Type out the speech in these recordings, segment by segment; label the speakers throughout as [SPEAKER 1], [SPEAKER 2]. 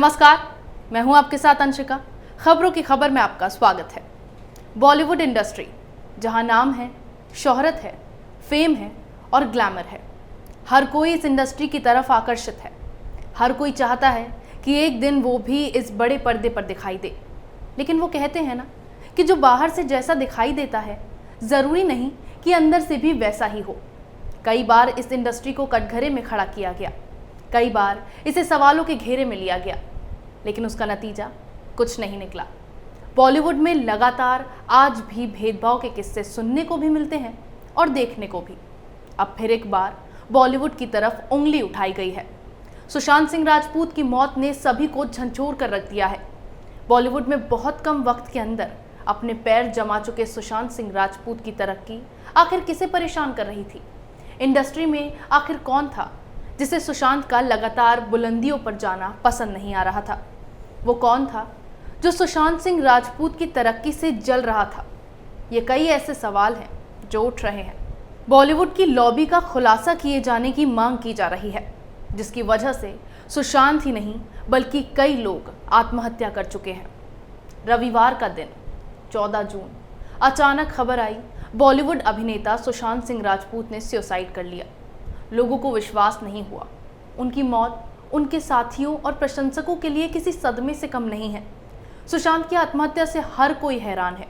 [SPEAKER 1] नमस्कार, मैं हूं आपके साथ अंशिका। खबरों की खबर में आपका स्वागत है। बॉलीवुड इंडस्ट्री, जहां नाम है, शोहरत है, फेम है और ग्लैमर है, हर कोई इस इंडस्ट्री की तरफ आकर्षित है। हर कोई चाहता है कि एक दिन वो भी इस बड़े पर्दे पर दिखाई दे। लेकिन वो कहते हैं ना कि जो बाहर से जैसा दिखाई देता है, ज़रूरी नहीं कि अंदर से भी वैसा ही हो। कई बार इस इंडस्ट्री को कटघरे में खड़ा किया गया, कई बार इसे सवालों के घेरे में लिया गया, लेकिन उसका नतीजा कुछ नहीं निकला। बॉलीवुड में लगातार आज भी भेदभाव के किस्से सुनने को भी मिलते हैं और देखने को भी। अब फिर एक बार बॉलीवुड की तरफ उंगली उठाई गई है। सुशांत सिंह राजपूत की मौत ने सभी को झंझोर कर रख दिया है। बॉलीवुड में बहुत कम वक्त के अंदर अपने पैर जमा चुके सुशांत सिंह राजपूत की तरक्की आखिर किसे परेशान कर रही थी? इंडस्ट्री में आखिर कौन था जिसे सुशांत का लगातार बुलंदियों पर जाना पसंद नहीं आ रहा था? वो कौन था जो सुशांत सिंह राजपूत की तरक्की से जल रहा था? ये कई ऐसे सवाल हैं जो उठ रहे हैं। बॉलीवुड की लॉबी का खुलासा किए जाने की मांग की जा रही है, जिसकी वजह से सुशांत ही नहीं बल्कि कई लोग आत्महत्या कर चुके हैं। रविवार का दिन 14 जून अचानक खबर आई, बॉलीवुड अभिनेता सुशांत सिंह राजपूत ने सुसाइड कर लिया। लोगों को विश्वास नहीं हुआ। उनकी मौत उनके साथियों और प्रशंसकों के लिए किसी सदमे से कम नहीं है। सुशांत की आत्महत्या से हर कोई हैरान है।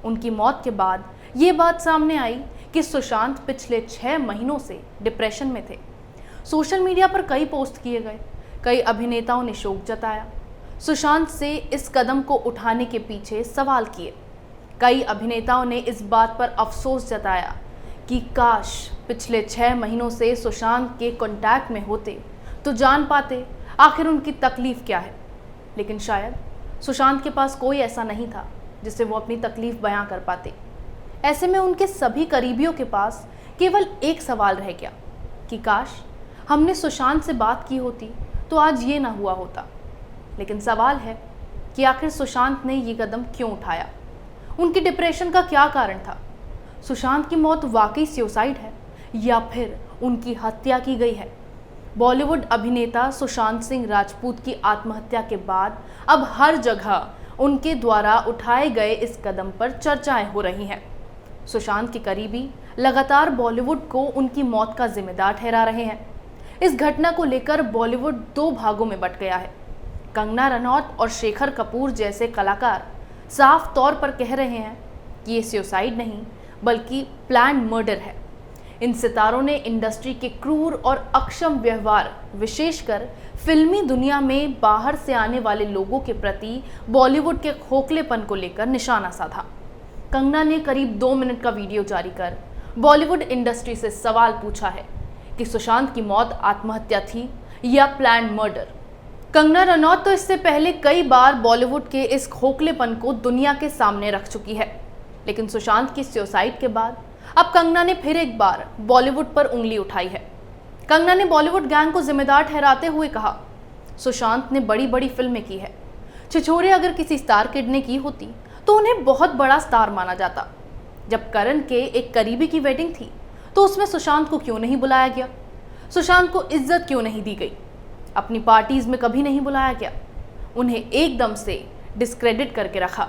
[SPEAKER 1] उनकी मौत के बाद ये बात सामने आई कि सुशांत पिछले 6 महीनों से डिप्रेशन में थे। सोशल मीडिया पर कई पोस्ट किए गए, कई अभिनेताओं ने शोक जताया, सुशांत से इस कदम को उठाने के पीछे सवाल किए। कई अभिनेताओं ने इस बात पर अफसोस जताया कि काश पिछले 6 महीनों से सुशांत के कांटेक्ट में होते तो जान पाते आखिर उनकी तकलीफ क्या है। लेकिन शायद सुशांत के पास कोई ऐसा नहीं था जिससे वो अपनी तकलीफ बयां कर पाते। ऐसे में उनके सभी करीबियों के पास केवल एक सवाल रह गया कि काश हमने सुशांत से बात की होती तो आज ये ना हुआ होता। लेकिन सवाल है कि आखिर सुशांत ने ये कदम क्यों उठाया? उनकी डिप्रेशन का क्या कारण था? सुशांत की मौत वाकई सुसाइड है या फिर उनकी हत्या की गई है? बॉलीवुड अभिनेता सुशांत सिंह राजपूत की आत्महत्या के बाद अब हर जगह उनके द्वारा उठाए गए इस कदम पर चर्चाएं हो रही हैं। सुशांत के करीबी लगातार बॉलीवुड को उनकी मौत का जिम्मेदार ठहरा रहे हैं। इस घटना को लेकर बॉलीवुड 2 भागों में बंट गया है। कंगना रनौत और शेखर कपूर जैसे कलाकार साफ तौर पर कह रहे हैं कि ये सुसाइड नहीं बल्कि प्लान मर्डर है। इन सितारों ने इंडस्ट्री के क्रूर और अक्षम व्यवहार, विशेषकर फिल्मी दुनिया में बाहर से आने वाले लोगों के प्रति बॉलीवुड के खोखलेपन को लेकर निशाना साधा। कंगना ने करीब 2 मिनट का वीडियो जारी कर बॉलीवुड इंडस्ट्री से सवाल पूछा है कि सुशांत की मौत आत्महत्या थी या प्लान मर्डर। कंगना रनौत तो इससे पहले कई बार बॉलीवुड के इस खोखलेपन को दुनिया के सामने रख चुकी है, लेकिन सुशांत की सुसाइड के बाद अब कंगना ने फिर एक बार बॉलीवुड पर उंगली उठाई है। कंगना ने बॉलीवुड गैंग को जिम्मेदार ठहराते हुए कहा, सुशांत ने बड़ी बड़ी फिल्में की है। छिछोरे अगर किसी स्टार किड ने की होती तो उन्हें बहुत बड़ा स्टार माना जाता। जब करण के एक करीबी की वेडिंग थी तो उसमें सुशांत को क्यों नहीं बुलाया गया? सुशांत को इज्जत क्यों नहीं दी गई? अपनी पार्टीज में कभी नहीं बुलाया गया। उन्हें एकदम से डिस्क्रेडिट करके रखा।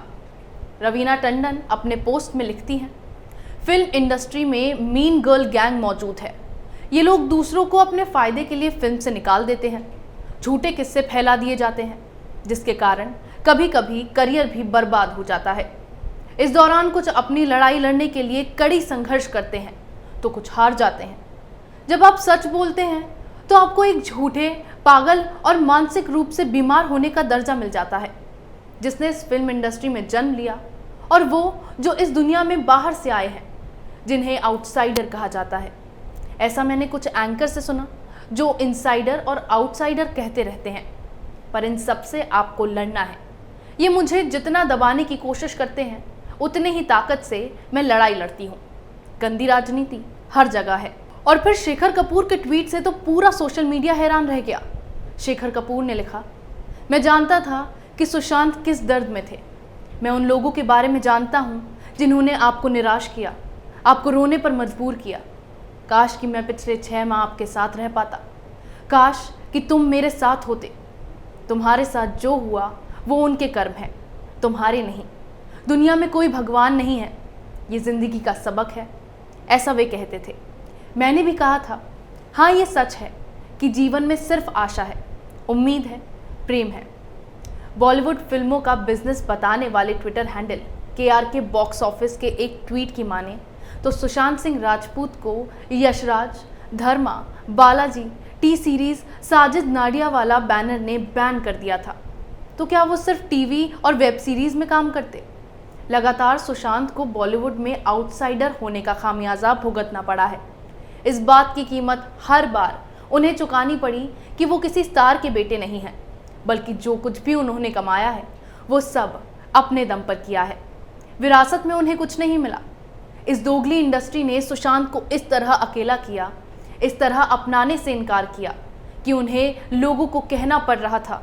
[SPEAKER 1] रवीना टंडन अपने पोस्ट में लिखती हैं, फिल्म इंडस्ट्री में मीन गर्ल गैंग मौजूद है। ये लोग दूसरों को अपने फ़ायदे के लिए फिल्म से निकाल देते हैं। झूठे किस्से फैला दिए जाते हैं, जिसके कारण कभी कभी करियर भी बर्बाद हो जाता है। इस दौरान कुछ अपनी लड़ाई लड़ने के लिए कड़ी संघर्ष करते हैं तो कुछ हार जाते हैं। जब आप सच बोलते हैं तो आपको एक झूठे, पागल और मानसिक रूप से बीमार होने का दर्जा मिल जाता है। जिसने इस फिल्म इंडस्ट्री में जन्म लिया और वो जो इस दुनिया में बाहर से आए हैं, जिन्हें आउटसाइडर कहा जाता है। ऐसा मैंने कुछ एंकर से सुना जो इनसाइडर और आउटसाइडर कहते रहते हैं, पर इन सब से आपको लड़ना है। ये मुझे जितना दबाने की कोशिश करते हैं उतने ही ताकत से मैं लड़ाई लड़ती हूँ। गंदी राजनीति हर जगह है। और फिर शेखर कपूर के ट्वीट से तो पूरा सोशल मीडिया हैरान रह गया। शेखर कपूर ने लिखा, मैं जानता था कि सुशांत किस दर्द में थे। मैं उन लोगों के बारे में जानता हूँ जिन्होंने आपको निराश किया, आपको रोने पर मजबूर किया। काश कि मैं पिछले 6 माह आपके साथ रह पाता। काश कि तुम मेरे साथ होते। तुम्हारे साथ जो हुआ वो उनके कर्म है, तुम्हारे नहीं। दुनिया में कोई भगवान नहीं है, ये ज़िंदगी का सबक है, ऐसा वे कहते थे। मैंने भी कहा था, हाँ ये सच है कि जीवन में सिर्फ आशा है, उम्मीद है, प्रेम है। बॉलीवुड फिल्मों का बिजनेस बताने वाले Twitter handle KRK box office के एक ट्वीट की माने तो सुशांत सिंह राजपूत को Yashraj, Dharma, Balaji, T series, Sajid Nadiadwala banner ने बैन कर दिया था। तो क्या वो सिर्फ टीवी और वेब सीरीज में काम करते? लगातार सुशांत को बॉलीवुड में आउटसाइडर होने का खामियाजा भुगतना पड़ा है। इस बात की कीमत हर बार उन्हें चुकानी पड़ी कि वो किसी स्टार के बेटे नहीं हैं, बल्कि जो कुछ भी उन्होंने कमाया है वो सब अपने दम पर किया है। विरासत में उन्हें कुछ नहीं मिला। इस दोगली इंडस्ट्री ने सुशांत को इस तरह अकेला किया, इस तरह अपनाने से इनकार किया कि उन्हें लोगों को कहना पड़ रहा था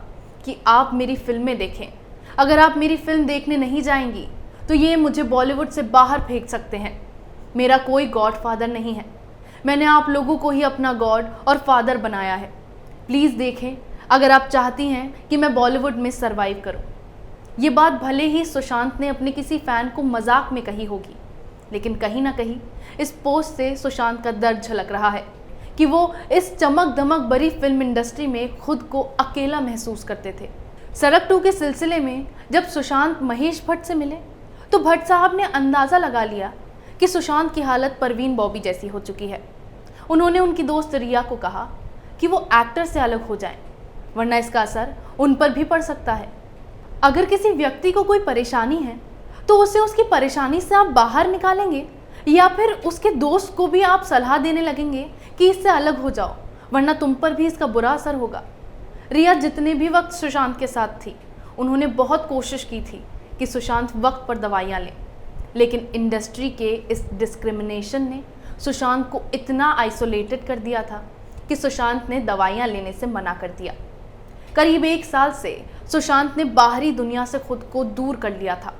[SPEAKER 1] कि आप मेरी फिल्में देखें, अगर आप मेरी फिल्म देखने नहीं जाएंगी तो ये मुझे बॉलीवुड से बाहर फेंक सकते हैं। मेरा कोई गॉड फादर नहीं है, मैंने आप लोगों को ही अपना गॉड और फादर बनाया है। प्लीज़ देखें अगर आप चाहती हैं कि मैं बॉलीवुड में सरवाइव करूं। ये बात भले ही सुशांत ने अपने किसी फ़ैन को मजाक में कही होगी, लेकिन कहीं ना कहीं इस पोस्ट से सुशांत का दर्द झलक रहा है कि वो इस चमक दमक भरी फिल्म इंडस्ट्री में खुद को अकेला महसूस करते थे। सड़क 2 के सिलसिले में जब सुशांत महेश भट्ट से मिले तो भट्ट साहब ने अंदाज़ा लगा लिया कि सुशांत की हालत परवीन बॉबी जैसी हो चुकी है। उन्होंने उनकी दोस्त रिया को कहा कि वो एक्टर से अलग हो जाएं, वरना इसका असर उन पर भी पड़ सकता है। अगर किसी व्यक्ति को कोई परेशानी है तो उसे उसकी परेशानी से आप बाहर निकालेंगे या फिर उसके दोस्त को भी आप सलाह देने लगेंगे कि इससे अलग हो जाओ, वरना तुम पर भी इसका बुरा असर होगा। रिया जितने भी वक्त सुशांत के साथ थी, उन्होंने बहुत कोशिश की थी कि सुशांत वक्त पर दवाइयाँ लें, लेकिन इंडस्ट्री के इस डिस्क्रिमिनेशन ने सुशांत को इतना आइसोलेटेड कर दिया था कि सुशांत ने दवाइयाँ लेने से मना कर दिया। करीब 1 साल से सुशांत ने बाहरी दुनिया से खुद को दूर कर लिया था।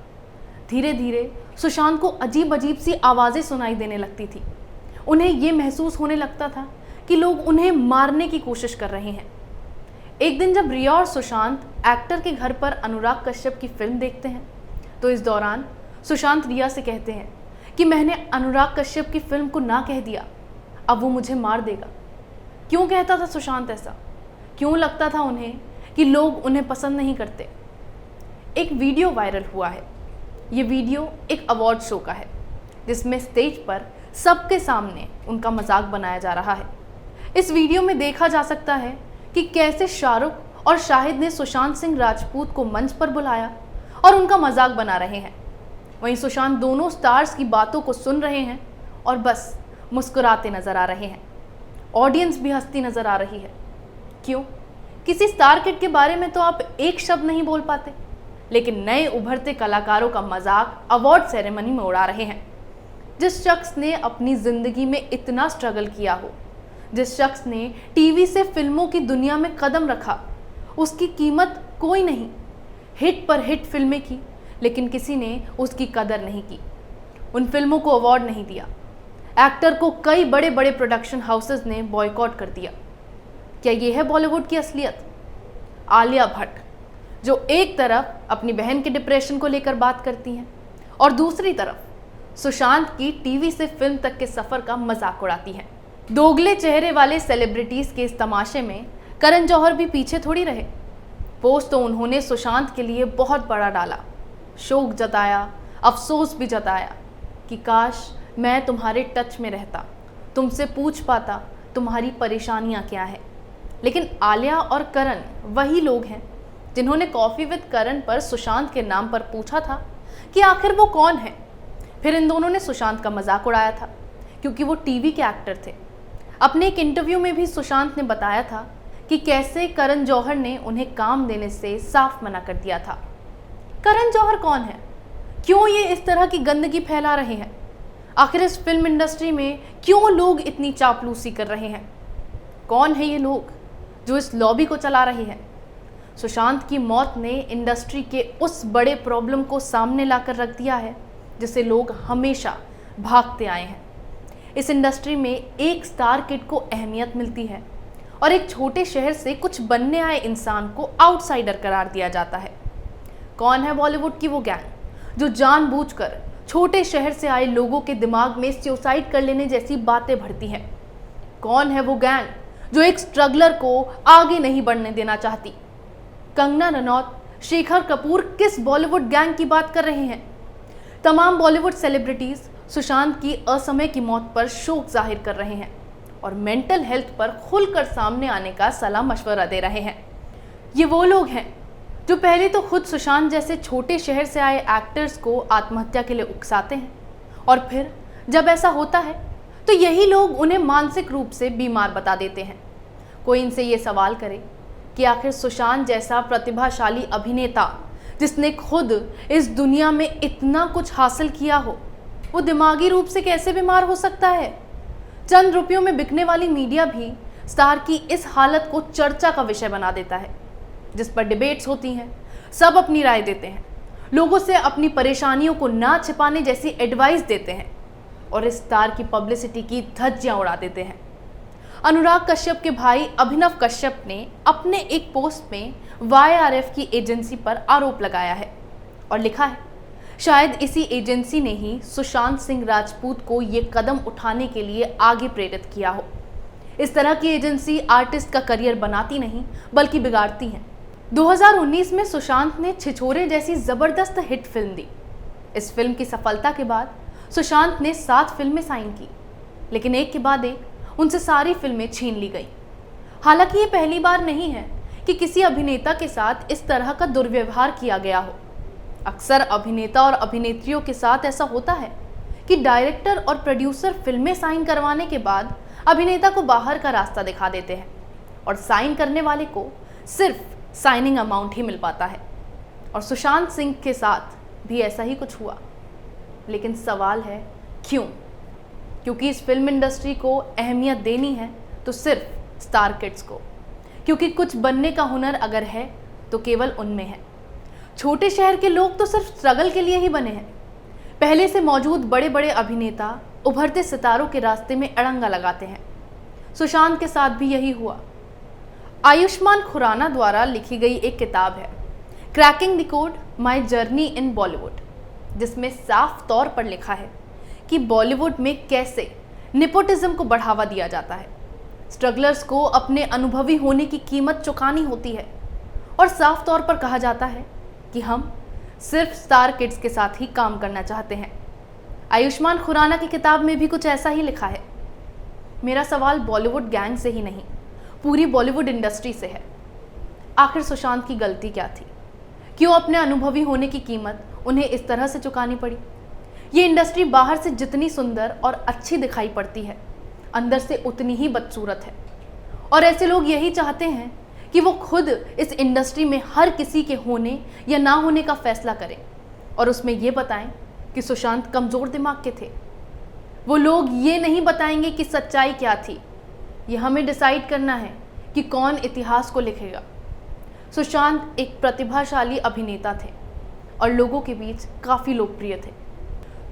[SPEAKER 1] धीरे धीरे सुशांत को अजीब अजीब सी आवाज़ें सुनाई देने लगती थी। उन्हें ये महसूस होने लगता था कि लोग उन्हें मारने की कोशिश कर रहे हैं। एक दिन जब रिया और सुशांत एक्टर के घर पर अनुराग कश्यप की फिल्म देखते हैं तो इस दौरान सुशांत रिया से कहते हैं कि मैंने अनुराग कश्यप की फिल्म को ना कह दिया, अब वो मुझे मार देगा। क्यों कहता था सुशांत ऐसा? क्यों लगता था उन्हें कि लोग उन्हें पसंद नहीं करते? एक वीडियो वायरल हुआ है। ये वीडियो एक अवार्ड शो का है जिसमें स्टेज पर सबके सामने उनका मजाक बनाया जा रहा है। इस वीडियो में देखा जा सकता है कि कैसे शाहरुख और शाहिद ने सुशांत सिंह राजपूत को मंच पर बुलाया और उनका मजाक बना रहे हैं। वहीं सुशांत दोनों स्टार्स की बातों को सुन रहे हैं और बस मुस्कुराते नजर आ रहे हैं। ऑडियंस भी हंसती नजर आ रही है। क्यों? किसी स्टार किड के बारे में तो आप एक शब्द नहीं बोल पाते, लेकिन नए उभरते कलाकारों का मजाक अवार्ड सेरेमनी में उड़ा रहे हैं। जिस शख्स ने अपनी ज़िंदगी में इतना स्ट्रगल किया हो, जिस शख्स ने टीवी से फिल्मों की दुनिया में कदम रखा, उसकी कीमत कोई नहीं। हिट पर हिट फिल्में की, लेकिन किसी ने उसकी कदर नहीं की। उन फिल्मों को अवार्ड नहीं दिया। एक्टर को कई बड़े बड़े प्रोडक्शन हाउसेस ने बॉयकॉट कर दिया। क्या ये है बॉलीवुड की असलियत? आलिया भट्ट, जो एक तरफ अपनी बहन के डिप्रेशन को लेकर बात करती हैं और दूसरी तरफ सुशांत की टीवी से फिल्म तक के सफ़र का मजाक उड़ाती हैं। दोगले चेहरे वाले सेलिब्रिटीज़ के इस तमाशे में करण जौहर भी पीछे थोड़ी रहे। पोस्ट तो उन्होंने सुशांत के लिए बहुत बड़ा डाला, शोक जताया, अफसोस भी जताया कि काश मैं तुम्हारे टच में रहता, तुमसे पूछ पाता तुम्हारी परेशानियां क्या हैं। लेकिन आलिया और करण वही लोग हैं जिन्होंने कॉफ़ी विद करण पर सुशांत के नाम पर पूछा था कि आखिर वो कौन है। फिर इन दोनों ने सुशांत का मजाक उड़ाया था क्योंकि वो टीवी के एक्टर थे। अपने एक इंटरव्यू में भी सुशांत ने बताया था कि कैसे करण जौहर ने उन्हें काम देने से साफ मना कर दिया था। करण जौहर कौन है? क्यों ये इस तरह की गंदगी फैला रहे हैं? आखिर इस फिल्म इंडस्ट्री में क्यों लोग इतनी चापलूसी कर रहे हैं? कौन है ये लोग जो इस लॉबी को चला रहे हैं? सुशांत की मौत ने इंडस्ट्री के उस बड़े प्रॉब्लम को सामने लाकर रख दिया है जिसे लोग हमेशा भागते आए हैं। इस इंडस्ट्री में एक स्टार किड को अहमियत मिलती है और एक छोटे शहर से कुछ बनने आए इंसान को आउटसाइडर करार दिया जाता है। कौन है बॉलीवुड की वो गैंग जो जानबूझकर छोटे शहर से आए लोगों के दिमाग में सुसाइड कर लेने जैसी बातें भरती है? कौन है वो गैंग जो एक स्ट्रगलर को आगे नहीं बढ़ने देना चाहती? कंगना रनौत, शेखर कपूर किस बॉलीवुड गैंग की बात कर रहे हैं? तमाम बॉलीवुड सेलिब्रिटीज सुशांत की असमय की मौत पर शोक जाहिर कर रहे हैं और मेंटल हेल्थ पर खुलकर सामने आने का सलाह मशवरा दे रहे हैं। ये वो लोग हैं जो पहले तो खुद सुशांत जैसे छोटे शहर से आए एक्टर्स को आत्महत्या के लिए उकसाते हैं और फिर जब ऐसा होता है तो यही लोग उन्हें मानसिक रूप से बीमार बता देते हैं। कोई इनसे ये सवाल करे कि आखिर सुशांत जैसा प्रतिभाशाली अभिनेता जिसने खुद इस दुनिया में इतना कुछ हासिल किया हो, वो दिमागी रूप से कैसे बीमार हो सकता है? चंद रुपयों में बिकने वाली मीडिया भी स्टार की इस हालत को चर्चा का विषय बना देता है, जिस पर डिबेट्स होती हैं, सब अपनी राय देते हैं, लोगों से अपनी परेशानियों को ना छिपाने जैसी एडवाइस देते हैं और इस स्टार की पब्लिसिटी की धज्जियां उड़ा देते हैं। अनुराग कश्यप के भाई अभिनव कश्यप ने अपने एक पोस्ट में YRF की एजेंसी पर आरोप लगाया है और लिखा है, शायद इसी एजेंसी ने ही सुशांत सिंह राजपूत को ये कदम उठाने के लिए आगे प्रेरित किया हो। इस तरह की एजेंसी आर्टिस्ट का करियर बनाती नहीं बल्कि बिगाड़ती है। 2019 में सुशांत ने छिछोरे जैसी जबरदस्त हिट फिल्म दी। इस फिल्म की सफलता के बाद सुशांत ने 7 फिल्में साइन की, लेकिन एक के बाद एक उनसे सारी फिल्में छीन ली गई। हालांकि ये पहली बार नहीं है कि किसी अभिनेता के साथ इस तरह का दुर्व्यवहार किया गया हो। अक्सर अभिनेता और अभिनेत्रियों के साथ ऐसा होता है कि डायरेक्टर और प्रोड्यूसर फिल्में साइन करवाने के बाद अभिनेता को बाहर का रास्ता दिखा देते हैं और साइन करने वाले को सिर्फ साइनिंग अमाउंट ही मिल पाता है। और सुशांत सिंह के साथ भी ऐसा ही कुछ हुआ। लेकिन सवाल है क्यों? क्योंकि इस फिल्म इंडस्ट्री को अहमियत देनी है तो सिर्फ स्टार किड्स को, क्योंकि कुछ बनने का हुनर अगर है तो केवल उनमें है। छोटे शहर के लोग तो सिर्फ स्ट्रगल के लिए ही बने हैं। पहले से मौजूद बड़े बड़े अभिनेता उभरते सितारों के रास्ते में अड़ंगा लगाते हैं। सुशांत के साथ भी यही हुआ। आयुष्मान खुराना द्वारा लिखी गई एक किताब है cracking the code my journey in Bollywood, जिसमें साफ तौर पर लिखा है कि बॉलीवुड में कैसे नेपोटिज्म को बढ़ावा दिया जाता है, स्ट्रगलर्स को अपने अनुभवी होने की कीमत चुकानी होती है और साफ तौर पर कहा जाता है कि हम सिर्फ स्टार किड्स के साथ ही काम करना चाहते हैं। आयुष्मान खुराना की किताब में भी कुछ ऐसा ही लिखा है। मेरा सवाल बॉलीवुड गैंग से ही नहीं, पूरी बॉलीवुड इंडस्ट्री से है। आखिर सुशांत की गलती क्या थी? क्यों अपने अनुभवी होने की कीमत उन्हें इस तरह से चुकानी पड़ी? ये इंडस्ट्री बाहर से जितनी सुंदर और अच्छी दिखाई पड़ती है, अंदर से उतनी ही बदसूरत है। और ऐसे लोग यही चाहते हैं कि वो खुद इस इंडस्ट्री में हर किसी के होने या ना होने का फैसला करें और उसमें ये बताएं कि सुशांत कमज़ोर दिमाग के थे। वो लोग ये नहीं बताएंगे कि सच्चाई क्या थी। ये हमें डिसाइड करना है कि कौन इतिहास को लिखेगा। सुशांत एक प्रतिभाशाली अभिनेता थे और लोगों के बीच काफ़ी लोकप्रिय थे।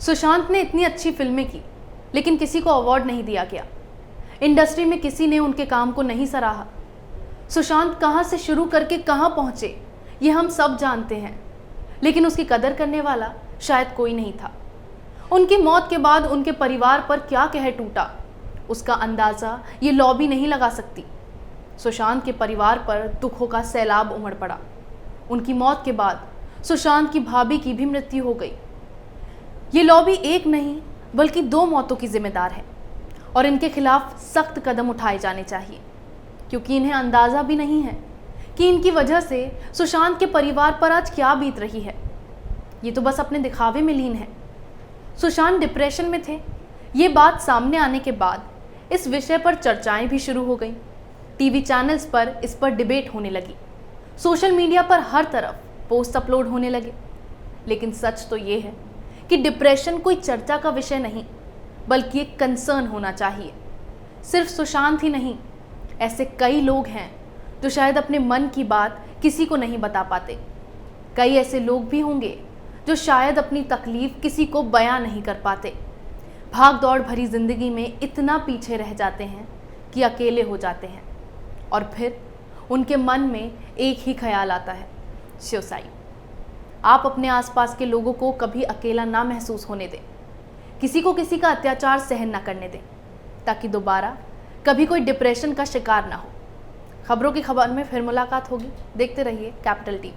[SPEAKER 1] सुशांत ने इतनी अच्छी फिल्में की, लेकिन किसी को अवार्ड नहीं दिया गया। इंडस्ट्री में किसी ने उनके काम को नहीं सराहा। सुशांत कहाँ से शुरू करके कहाँ पहुँचे ये हम सब जानते हैं, लेकिन उसकी कदर करने वाला शायद कोई नहीं था। उनकी मौत के बाद उनके परिवार पर क्या कहर टूटा, उसका अंदाज़ा ये लॉबी नहीं लगा सकती। सुशांत के परिवार पर दुखों का सैलाब उमड़ पड़ा। उनकी मौत के बाद सुशांत की भाभी की भी मृत्यु हो गई। ये लॉबी एक नहीं बल्कि 2 मौतों की जिम्मेदार है और इनके खिलाफ सख्त कदम उठाए जाने चाहिए, क्योंकि इन्हें अंदाज़ा भी नहीं है कि इनकी वजह से सुशांत के परिवार पर आज क्या बीत रही है। ये तो बस अपने दिखावे में लीन है। सुशांत डिप्रेशन में थे। ये बात सामने आने के बाद इस विषय पर चर्चाएं भी शुरू हो गई। टीवी चैनल्स पर इस पर डिबेट होने लगी। सोशल मीडिया पर हर तरफ पोस्ट अपलोड होने लगे। लेकिन सच तो ये है कि डिप्रेशन कोई चर्चा का विषय नहीं बल्कि एक कंसर्न होना चाहिए। सिर्फ सुशांत ही नहीं, ऐसे कई लोग हैं जो शायद अपने मन की बात किसी को नहीं बता पाते। कई ऐसे लोग भी होंगे जो शायद अपनी तकलीफ किसी को बयां नहीं कर पाते। भाग दौड़ भरी जिंदगी में इतना पीछे रह जाते हैं कि अकेले हो जाते हैं। और फिर उनके मन में एक ही ख्याल आता है, सुसाइड। आप अपने आसपास के लोगों को कभी अकेला ना महसूस होने दें, किसी को किसी का अत्याचार सहन ना करने दें, ताकि दोबारा कभी कोई डिप्रेशन का शिकार ना हो। खबरों की खबर में फिर मुलाकात होगी। देखते रहिए कैपिटल टीवी।